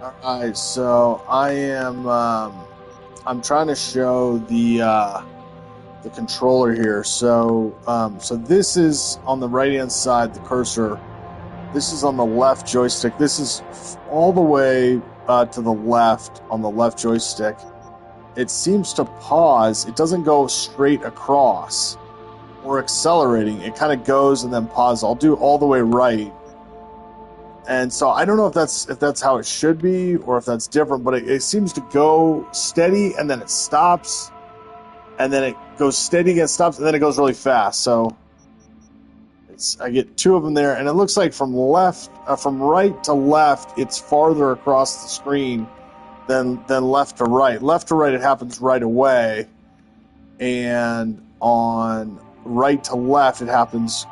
Alright, so I'm trying to show the controller here. So this is on the right hand side, the cursor. This is on the left joystick. This is all the way to the left on the left joystick. It seems to pause. It doesn't go straight across or accelerating. It kind of goes and then pauses. I'll do all the way right. And so I don't know if that's how it should be or if that's different, but it seems to go steady and then it stops, and then it goes steady and stops, and then it goes really fast. So I get two of them there, and it looks like from right to left, it's farther across the screen than left to right. Left to right, it happens right away, and on right to left, it happens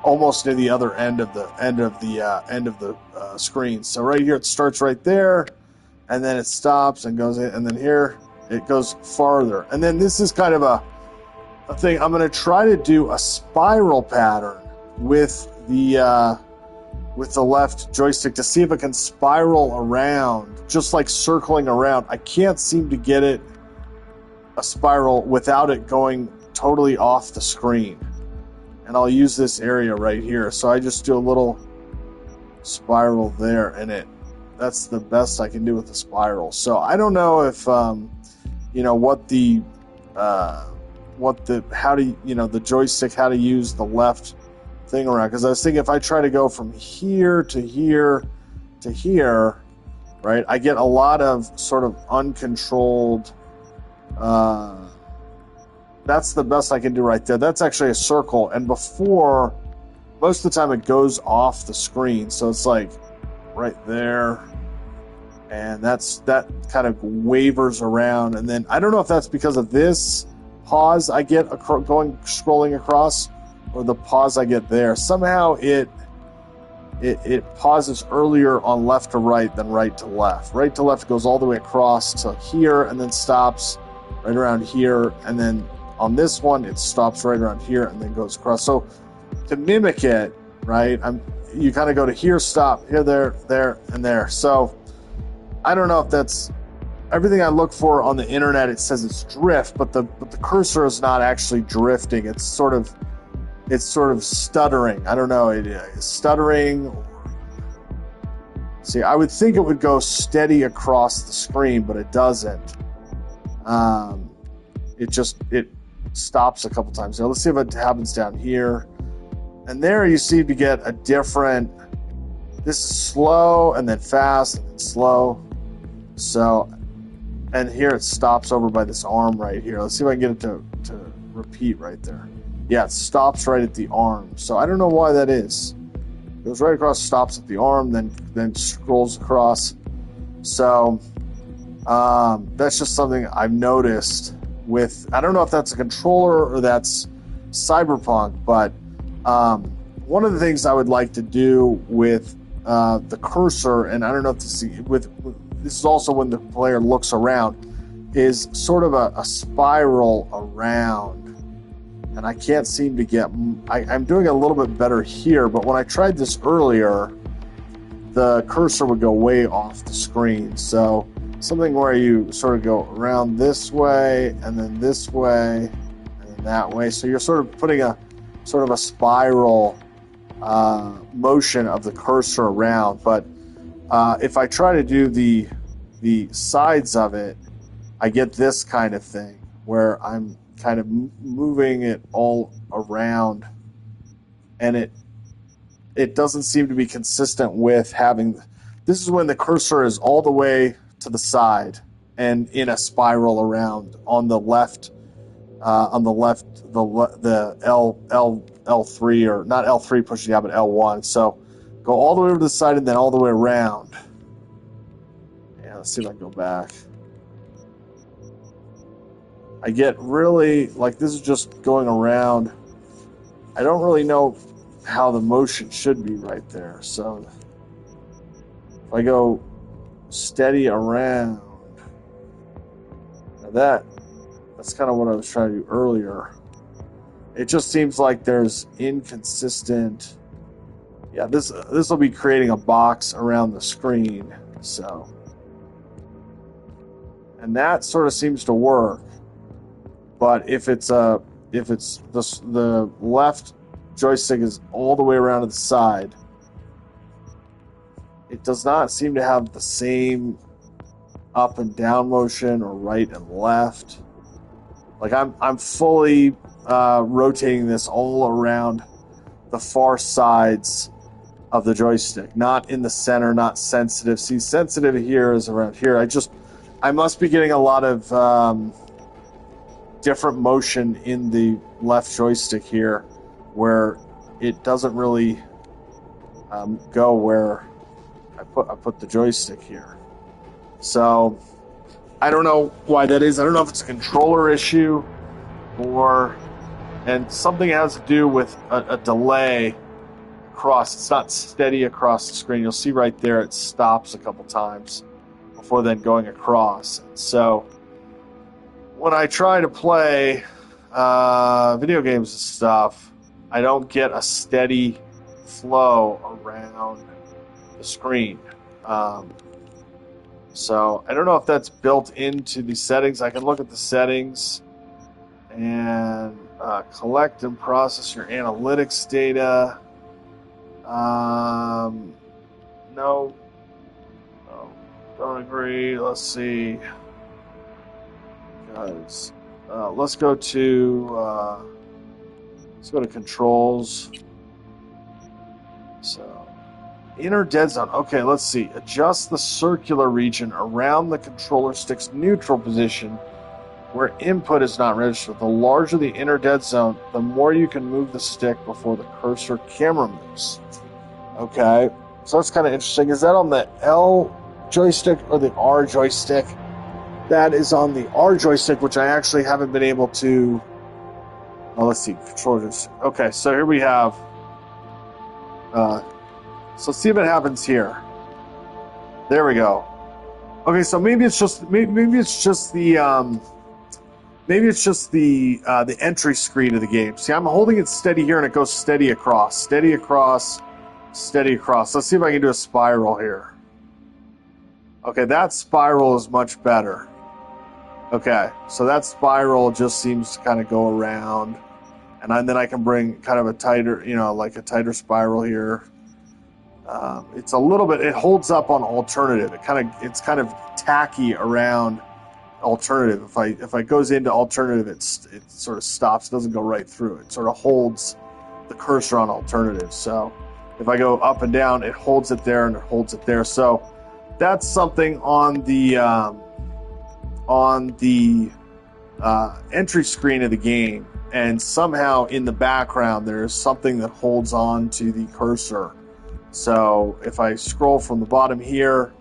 almost near the other end of the screen. So right here, it starts right there, and then it stops and goes in, and then here it goes farther. And then this is kind of a thing. I'm going to try to do a spiral pattern with the left joystick to see if it can spiral around, just like circling around. I can't seem to get it a spiral without it going totally off the screen. And I'll use this area right here. So I just do a little spiral there, and that's the best I can do with the spiral. So I don't know if the joystick, how to use the left thing around, because I was thinking if I try to go from here to here to here, right, I get a lot of sort of uncontrolled. That's the best I can do right there. That's actually a circle, and before, most of the time it goes off the screen, so it's like right there, and that kind of wavers around, and then I don't know if that's because of this pause I get scrolling across, or the pause I get there. Somehow it pauses earlier on left to right than right to left. Right to left goes all the way across to here and then stops right around here, and then on this one, it stops right around here and then goes across. So to mimic it, right, you kind of go to here, stop, here, there, and there. So I don't know if that's everything I look for on the internet. It says it's drift, but the cursor is not actually drifting. It's sort of stuttering. I don't know. It's stuttering. See, I would think it would go steady across the screen, but it doesn't. It stops a couple times. Now let's see if it happens down here. And there you seem to get a different. This is slow and then fast and then slow. So, and here it stops over by this arm right here. Let's see if I can get it to repeat right there. Yeah, it stops right at the arm. So I don't know why that is. It goes right across, stops at the arm, then scrolls across. So that's just something I've noticed with, I don't know if that's a controller or that's Cyberpunk, but one of the things I would like to do with the cursor, and I don't know if this is also when the player looks around, is sort of a spiral around. And I can't seem to get, I'm doing a little bit better here, but when I tried this earlier, the cursor would go way off the screen. So something where you sort of go around this way, and then this way, and then that way. So you're sort of putting a sort of a spiral motion of the cursor around. But if I try to do the sides of it, I get this kind of thing where I'm kind of moving it all around, and it doesn't seem to be consistent with having. This is when the cursor is all the way to the side and in a spiral around on the left. The L3, or not L3 pushing down, but L1. So go all the way over to the side and then all the way around. Yeah, let's see if I can go back. I get really, like, this is just going around. I don't really know how the motion should be right there. So if I go steady around, now that's kind of what I was trying to do earlier. It just seems like there's inconsistent. Yeah, this will be creating a box around the screen. So and that sort of seems to work. But if the left joystick is all the way around to the side, it does not seem to have the same up and down motion or right and left. Like I'm fully rotating this all around the far sides of the joystick, not in the center, not sensitive. See, sensitive here is around here. I must be getting a lot of different motion in the left joystick here, where it doesn't really go where I put the joystick here. So I don't know why that is. I don't know if it's a controller issue and something has to do with a delay across. It's not steady across the screen. You'll see right there it stops a couple times before then going across. So when I try to play video games and stuff, I don't get a steady flow around the screen. So I don't know if that's built into the settings. I can look at the settings and collect and process your analytics data. No, don't agree. Let's see. Guys, let's go to controls. So inner dead zone. Okay, let's see. Adjust the circular region around the controller stick's neutral position where input is not registered. The larger the inner dead zone, the more you can move the stick before the cursor camera moves. Okay, so that's kind of interesting. Is that on the L joystick or the R joystick? That is on the R joystick, which I actually haven't been able to... Oh, let's see. Controllers. Okay, so here we have... So see if it happens here. There we go. Okay, so maybe it's just the entry screen of the game. See, I'm holding it steady here, and it goes steady across, steady across, steady across. Let's see if I can do a spiral here. Okay, that spiral is much better. Okay, so that spiral just seems to kind of go around, and then I can bring kind of a tighter, like a tighter spiral here. It's a little bit. It holds up on alternative. It's kind of tacky around alternative. If I goes into alternative, it sort of stops. Doesn't go right through. It sort of holds the cursor on alternative. So if I go up and down, it holds it there and it holds it there. So that's something on the entry screen of the game, and somehow in the background there is something that holds on to the cursor. So if I scroll from the bottom here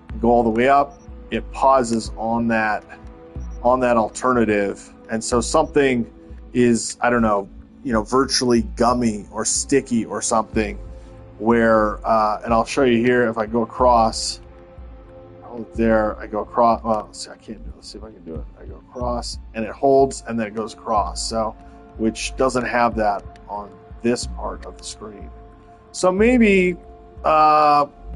and go all the way up, it pauses on that alternative. And so something is, I don't know, virtually gummy or sticky or something where, and I'll show you here, if I go across, there, I go across, well, see, I can't do it. Let's see if I can do it. I go across and it holds and then it goes across. So, which doesn't have that on this part of the screen. So maybe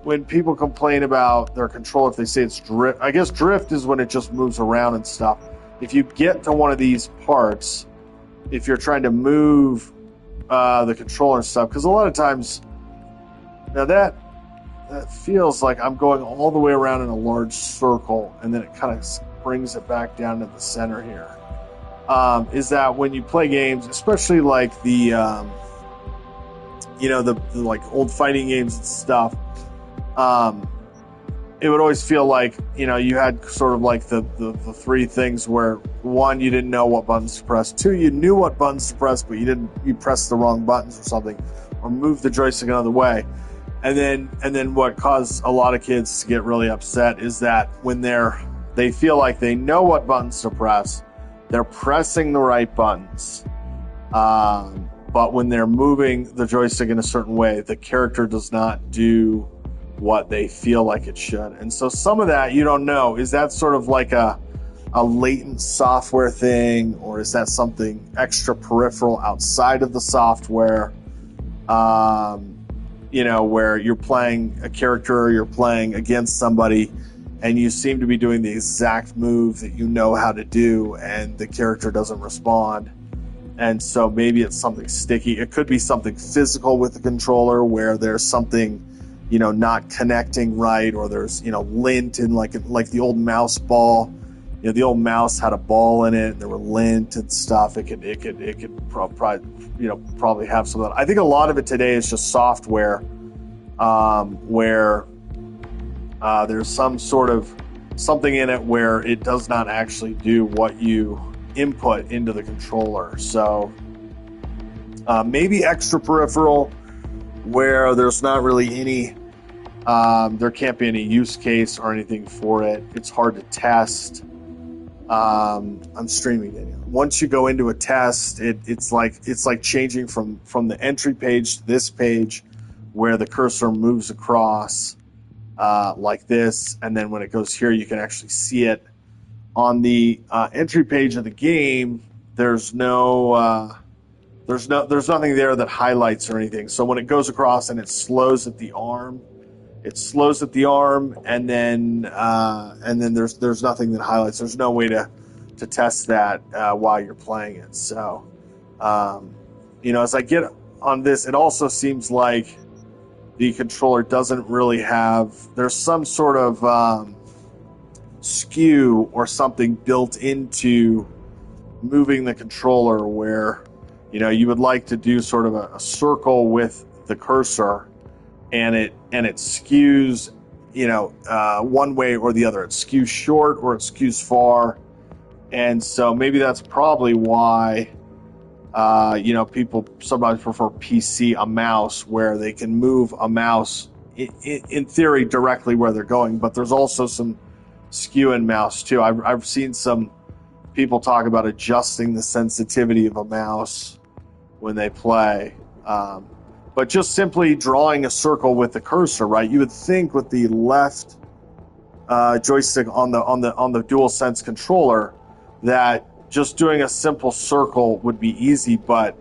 when people complain about their controller, if they say it's drift, I guess drift is when it just moves around and stuff. If you get to one of these parts, if you're trying to move the controller and stuff, because a lot of times, now that feels like I'm going all the way around in a large circle, and then it kind of brings it back down to the center here. Is that when you play games, especially like the like old fighting games and stuff, it would always feel like, you had sort of like the three things where, one, you didn't know what buttons to press, two, you knew what buttons to press, but you pressed the wrong buttons or something, or moved the joystick another way. And then what caused a lot of kids to get really upset is that when they feel like they know what buttons to press, they're pressing the right buttons, but when they're moving the joystick in a certain way, the character does not do what they feel like it should. And so some of that you don't know. Is that sort of like a latent software thing, or is that something extra peripheral outside of the software? Where you're playing a character, or you're playing against somebody, and you seem to be doing the exact move that you know how to do, and the character doesn't respond. And so maybe it's something sticky. It could be something physical with the controller where there's something, not connecting right, or there's, lint in like the old mouse ball. The old mouse had a ball in it, and there were lint and stuff. It could probably have some of that. I think a lot of it today is just software, where there's some sort of something in it where it does not actually do what you input into the controller. So maybe extra peripheral where there's not really any, there can't be any use case or anything for it. It's hard to test. I'm streaming it. Once you go into a test, it's like changing from the entry page to this page where the cursor moves across like this, and then when it goes here, you can actually see it. On the entry page of the game, there's nothing there that highlights or anything. So when it goes across and it slows at the arm, and then there's nothing that highlights. There's no way to test that while you're playing it. So as I get on this, it also seems like the controller doesn't really have. There's some sort of skew or something built into moving the controller where you would like to do sort of a circle with the cursor, and it skews one way or the other. It skews short or it skews far, and so maybe that's probably why people sometimes prefer a mouse where they can move a mouse in theory directly where they're going, but there's also some skew in mouse too. I've seen some people talk about adjusting the sensitivity of a mouse when they play, but just simply drawing a circle with the cursor, right? You would think with the left joystick on the DualSense controller that just doing a simple circle would be easy, but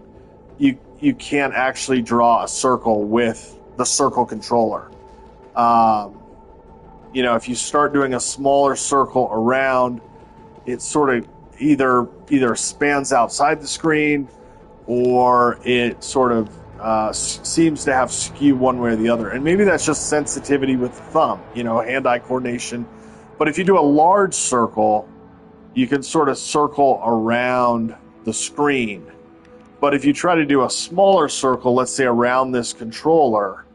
you can't actually draw a circle with the circle controller. If you start doing a smaller circle around, it sort of either spans outside the screen, or it sort of seems to have skew one way or the other. And maybe that's just sensitivity with the thumb, hand-eye coordination. But if you do a large circle, you can sort of circle around the screen. But if you try to do a smaller circle, let's say around this controller,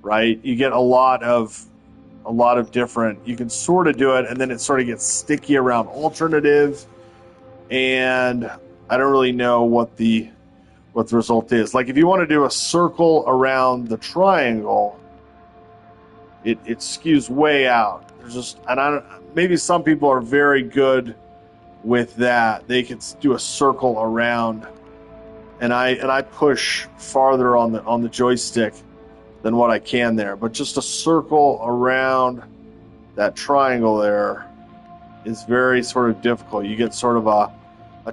right, you get a lot of different. You can sort of do it, and then it sort of gets sticky around alternative, and I don't really know what the result is. Like if you want to do a circle around the triangle, it skews way out. There's just, and maybe some people are very good with that. They can do a circle around, and I push farther on the joystick than what I can there. But just a circle around that triangle there is very sort of difficult. You get sort of a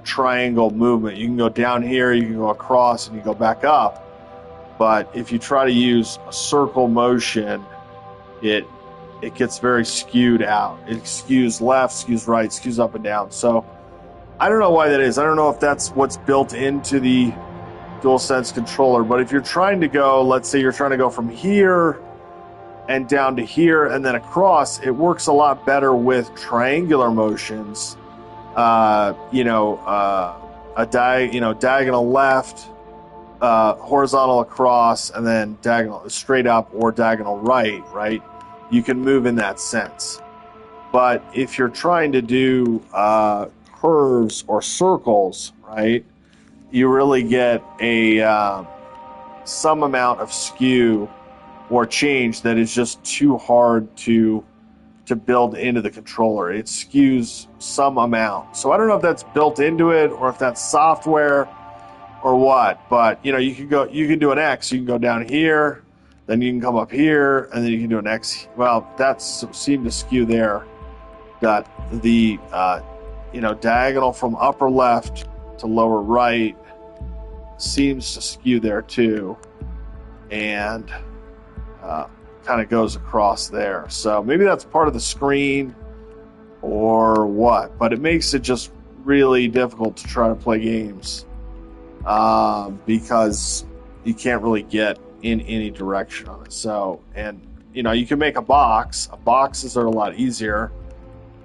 triangle movement. You can go down here, you can go across, and you go back up. But if you try to use a circle motion, it gets very skewed out. It skews left, skews right, skews up and down. So I don't know why that is. I don't know if that's what's built into the DualSense controller. But if you're trying to go, let's say you're trying to go from here and down to here and then across, it works a lot better with triangular motions. Diagonal left, horizontal across, and then diagonal straight up or diagonal right? You can move in that sense. But if you're trying to do curves or circles, right, you really get some amount of skew or change that is just too hard to build into the controller. It skews some amount. So I don't know if that's built into it or if that's software or what. But you can do an X. You can go down here, then you can come up here, and then you can do an X. Well, that seemed to skew there. Got the diagonal from upper left to lower right seems to skew there too, and kind of goes across there. So maybe that's part of the screen or what, but it makes it just really difficult to try to play games because you can't really get in any direction on it. So, and you know, you can make a box. Boxes are a lot easier,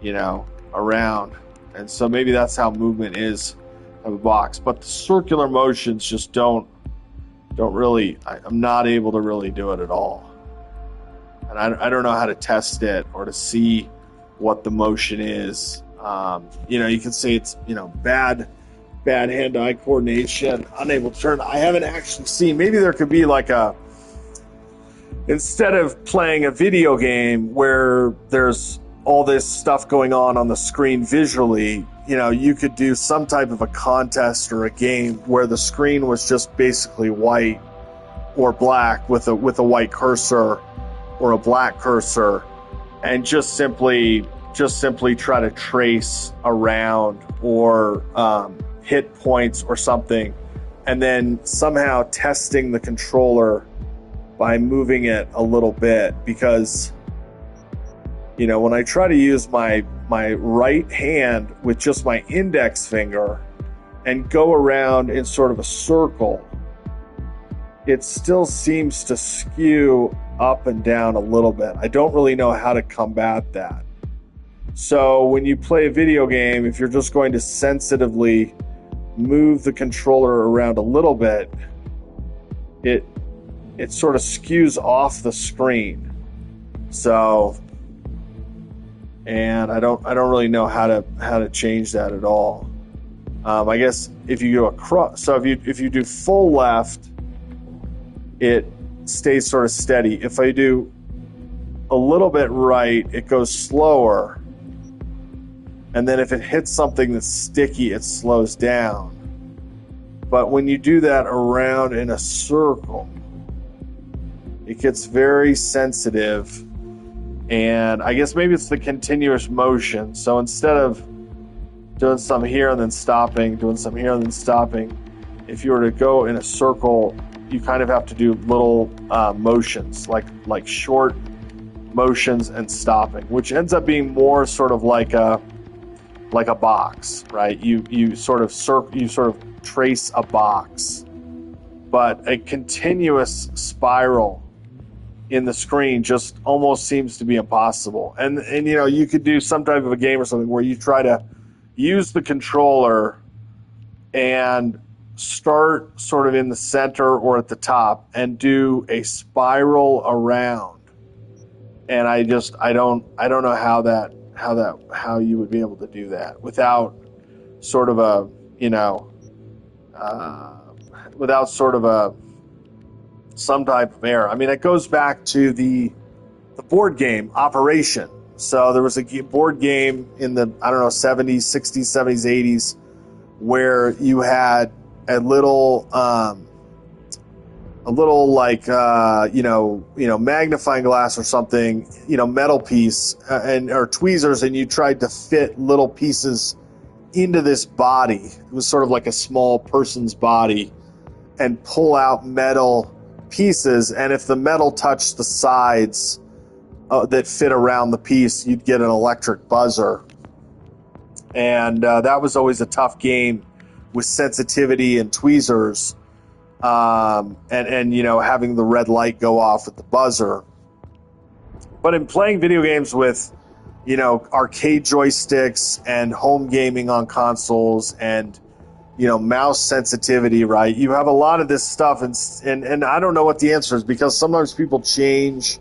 you know, around, and so maybe that's how movement is of a box. But the circular motions just don't really. I'm not able to really do it at all, and I don't know how to test it or to see what the motion is. You know, you can say it's, you know, bad hand-eye coordination, unable to turn. I haven't actually seen. Maybe there could be like instead of playing a video game where there's all this stuff going on the screen visually, you know, you could do some type of a contest or a game where the screen was just basically white or black with a white cursor or a black cursor, and just simply try to trace around or hit points or something, and then somehow testing the controller by moving it a little bit. Because, you know, when I try to use my right hand with just my index finger and go around in sort of a circle, it still seems to skew up and down a little bit. I don't really know how to combat that. So when you play a video game, if you're just going to sensitively move the controller around a little bit, it sort of skews off the screen. So, and I don't really know how to change that at all. I guess if you go across, so if you do full left, it stays sort of steady. If I do a little bit right, it goes slower. And then if it hits something that's sticky, it slows down. But when you do that around in a circle, it gets very sensitive. And I guess maybe it's the continuous motion. So instead of doing some here and then stopping, doing some here and then stopping, if you were to go in a circle, you kind of have to do little motions, like short motions and stopping, which ends up being more sort of like a box, right? You sort of trace a box, but a continuous spiral in the screen just almost seems to be impossible. And you know, you could do some type of a game or something where you try to use the controller and start sort of in the center or at the top and do a spiral around. And I don't know how you would be able to do that without sort of a, you know, without sort of some type of error. I mean, it goes back to the board game Operation. So there was a board game in the, I don't know, 70s, 60s, 70s, 80s, where you had a little like you know, magnifying glass or something, you know, metal piece or tweezers, and you tried to fit little pieces into this body. It was sort of like a small person's body, and pull out metal pieces, and if the metal touched the sides that fit around the piece, you'd get an electric buzzer. And that was always a tough game with sensitivity and tweezers, and you know, having the red light go off at the buzzer. But in playing video games with, you know, arcade joysticks and home gaming on consoles and, you know, mouse sensitivity, right? You have a lot of this stuff, and I don't know what the answer is, because sometimes people change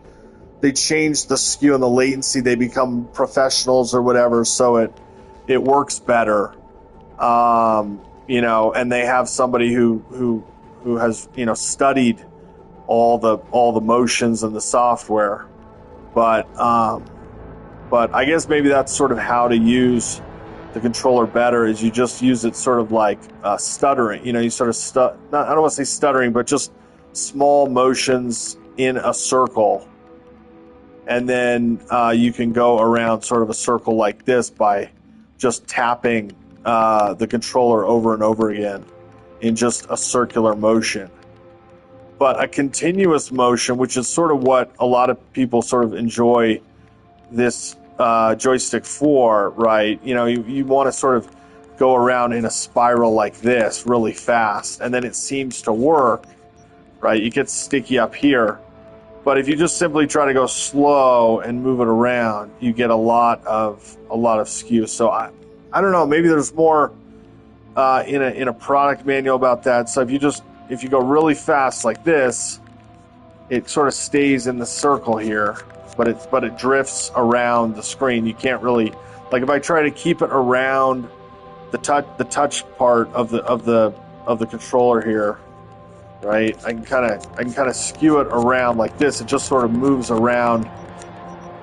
the skew and the latency. They become professionals or whatever, so it works better. You know, and they have somebody who has, you know, studied all the motions and the software. But I guess maybe that's sort of how to use the controller better, is you just use it sort of like stuttering. You know, you sort of I don't want to say stuttering, but just small motions in a circle. And then you can go around sort of a circle like this by just tapping the controller over and over again in just a circular motion. but a continuous motion, which is sort of what a lot of people sort of enjoy this joystick for, right? You know, you want to sort of go around in a spiral like this really fast, and then it seems to work, right? You get sticky up here, but if you just simply try to go slow and move it around, you get a lot of skew. So I don't know, maybe there's more in a product manual about that. So if you go really fast like this, it sort of stays in the circle here, but it drifts around the screen. You can't really, like, if I try to keep it around the touch part of the controller here, right? I can kind of skew it around like this. It just sort of moves around,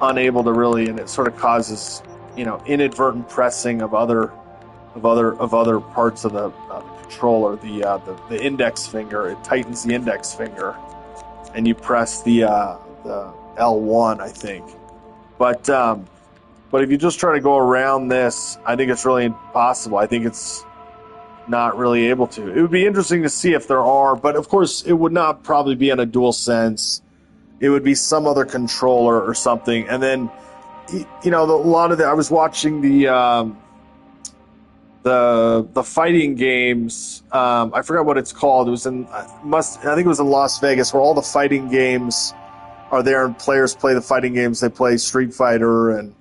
unable to really, and it sort of causes, you know, inadvertent pressing of other parts of the controller. The index finger, it tightens the index finger, and you press the L1, I think. But if you just try to go around this, I think it's really impossible. I think it's not really able to. It would be interesting to see if there are, but of course it would not probably be on a DualSense. It would be some other controller or something. And then, you know, I was watching the fighting games. I forgot what it's called. It was I think it was in Las Vegas, where all the fighting games are there and players play the fighting games. They play Street Fighter and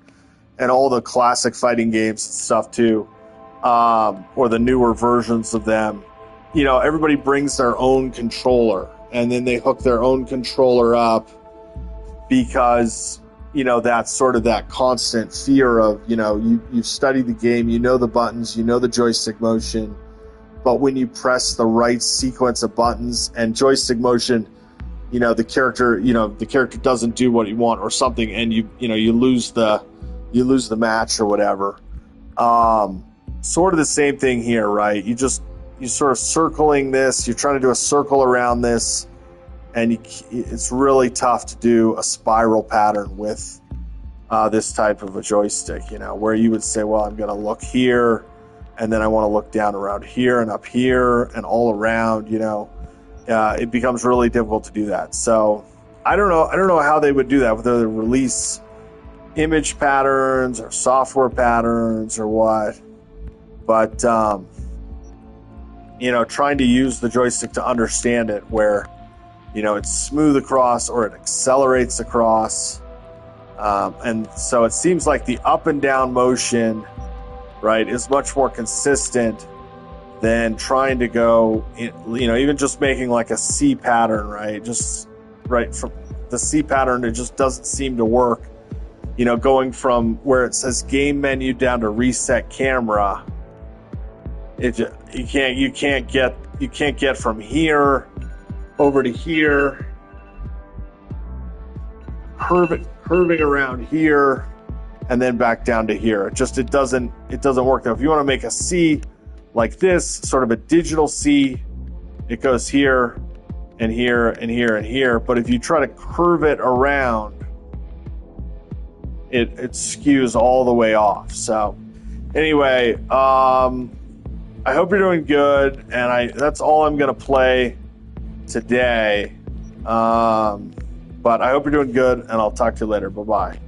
all the classic fighting games and stuff too, or the newer versions of them. You know, everybody brings their own controller, and then they hook their own controller up because, you know, that's sort of that constant fear of, you know, you've studied the game, you know the buttons, you know the joystick motion, but when you press the right sequence of buttons and joystick motion, you know, the character doesn't do what you want or something, and you lose the match or whatever. Sort of the same thing here, right? You sort of circling this, you're trying to do a circle around this, and it's really tough to do a spiral pattern with this type of a joystick, you know, where you would say, well, I'm going to look here, and then I want to look down around here and up here and all around, you know. It becomes really difficult to do that. So I don't know how they would do that, whether they release image patterns or software patterns or what. But, you know, trying to use the joystick to understand it, where, you know, it's smooth across or it accelerates across. And so it seems like the up and down motion, right, is much more consistent than trying to go, you know, even just making like a C pattern, right? Just right from the C pattern, it just doesn't seem to work. You know, going from where it says game menu down to reset camera, you can't get from here over to here, curving around here, and then back down to here. It doesn't work. Though, if you want to make a C like this, sort of a digital C, it goes here and here and here and here. But if you try to curve it around, it skews all the way off. So anyway, I hope you're doing good, and that's all I'm going to play today. But I hope you're doing good, and I'll talk to you later. Bye-bye.